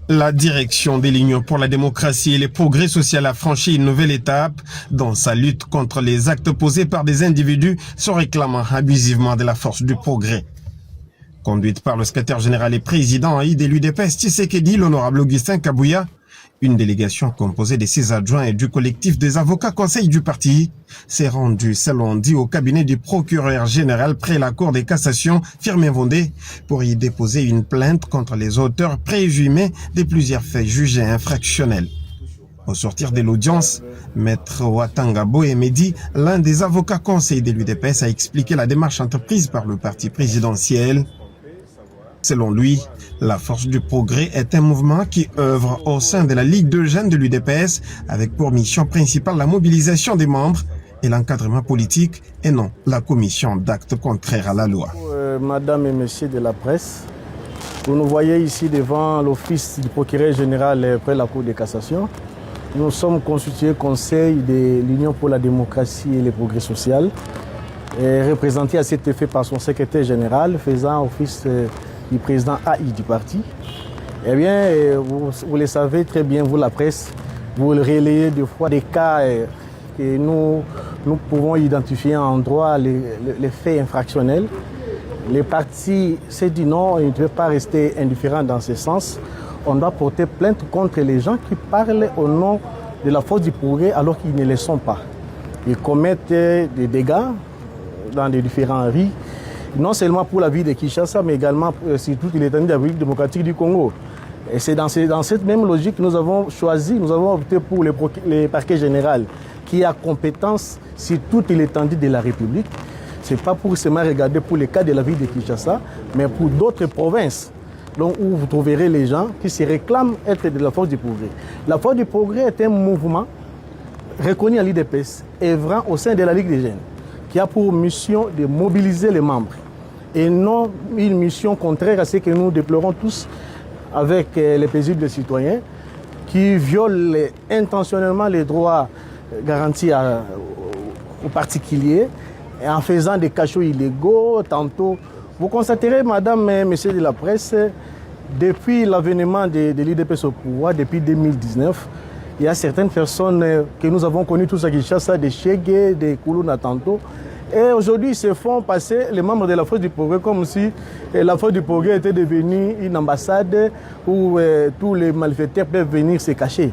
La direction des Lignes pour la démocratie et le progrès social a franchi une nouvelle étape dans sa lutte contre les actes posés par des individus se réclamant abusivement de la force du progrès. Conduite par le secrétaire général et président de l'UDPS Tshisekedi, l'honorable Augustin Kabouya, une délégation composée de 6 adjoints et du collectif des avocats conseils du parti s'est rendue, selon dit, au cabinet du procureur général près la Cour de cassation Firmin Vondé pour y déposer une plainte contre les auteurs présumés de plusieurs faits jugés infractionnels. Au sortir de l'audience, Maître Watanga Boemedi, l'un des avocats conseils de l'UDPS, a expliqué la démarche entreprise par le parti présidentiel. Selon lui, la force du progrès est un mouvement qui œuvre au sein de la Ligue de jeunes de l'UDPS avec pour mission principale la mobilisation des membres et l'encadrement politique et non la commission d'actes contraires à la loi. Madame et messieurs de la presse, vous nous voyez ici devant l'office du procureur général près la Cour de cassation. Nous sommes constitués conseil de l'Union pour la démocratie et le progrès social, représenté à cet effet par son secrétaire général faisant office du président AI du parti. Eh bien, vous le savez très bien, vous la presse, vous le relayez des fois des cas que nous pouvons identifier en droit les faits infractionnels. Les partis s'est dit non, ils ne peuvent pas rester indifférents dans ce sens. On doit porter plainte contre les gens qui parlent au nom de la force du progrès alors qu'ils ne le sont pas. Ils commettent des dégâts dans les différents rues, non seulement pour la vie de Kinshasa, mais également sur toute l'étendue de la République démocratique du Congo. Et c'est dans cette même logique que nous avons opté pour le parquet général, qui a compétence sur toute l'étendue de la République. Ce n'est pas pour seulement regarder pour le cas de la ville de Kinshasa, mais pour d'autres provinces, donc où vous trouverez les gens qui se réclament être de la force du progrès. La force du progrès est un mouvement reconnu à l'UDPS, œuvrant au sein de la Ligue des jeunes, qui a pour mission de mobiliser les membres et non une mission contraire à ce que nous déplorons tous avec les paisibles citoyens qui violent intentionnellement les droits garantis aux particuliers et en faisant des cachots illégaux tantôt. Vous constaterez, madame et messieurs de la presse, depuis l'avènement de l'UDPS au pouvoir, depuis 2019, il y a certaines personnes que nous avons connues tous à Kinshasa, des Chegué, des Koulouna tantôt. Et aujourd'hui, ils se font passer les membres de la force du progrès comme si la force du progrès était devenue une ambassade où tous les malfaiteurs peuvent venir se cacher.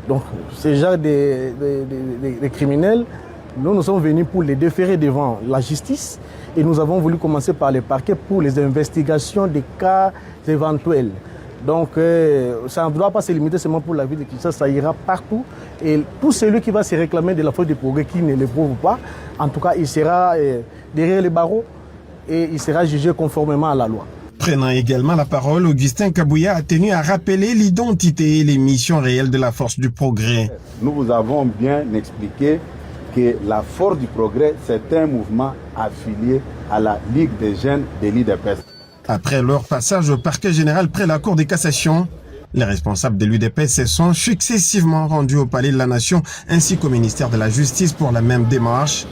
Donc, ce genre de criminels, nous sommes venus pour les déférer devant la justice et nous avons voulu commencer par les parquets pour les investigations des cas éventuels. Donc, ça ne doit pas se limiter seulement pour la ville de Kinshasa, ça ira partout. Et tout celui qui va se réclamer de la force du progrès, qui ne le prouve pas, en tout cas, il sera derrière les barreaux et il sera jugé conformément à la loi. Prenant également la parole, Augustin Kabouya a tenu à rappeler l'identité et les missions réelles de la force du progrès. Nous vous avons bien expliqué que la force du progrès, c'est un mouvement affilié à la Ligue des jeunes de l'UDPS. Après leur passage au parquet général près la Cour de cassation, les responsables de l'UDPS se sont successivement rendus au Palais de la Nation ainsi qu'au ministère de la Justice pour la même démarche,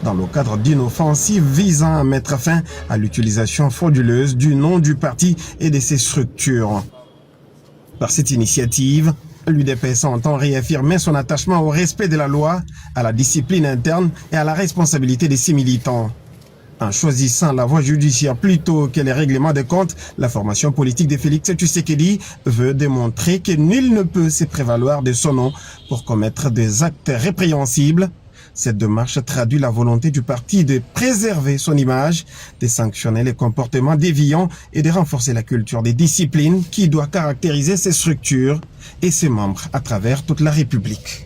dans le cadre d'une offensive visant à mettre fin à l'utilisation frauduleuse du nom du parti et de ses structures. Par cette initiative, l'UDPS entend réaffirmer son attachement au respect de la loi, à la discipline interne et à la responsabilité de ses militants. En choisissant la voie judiciaire plutôt que les règlements de compte, la formation politique de Félix Tshisekedi veut démontrer que nul ne peut se prévaloir de son nom pour commettre des actes répréhensibles. Cette démarche traduit la volonté du parti de préserver son image, de sanctionner les comportements déviants et de renforcer la culture des disciplines qui doit caractériser ses structures et ses membres à travers toute la République.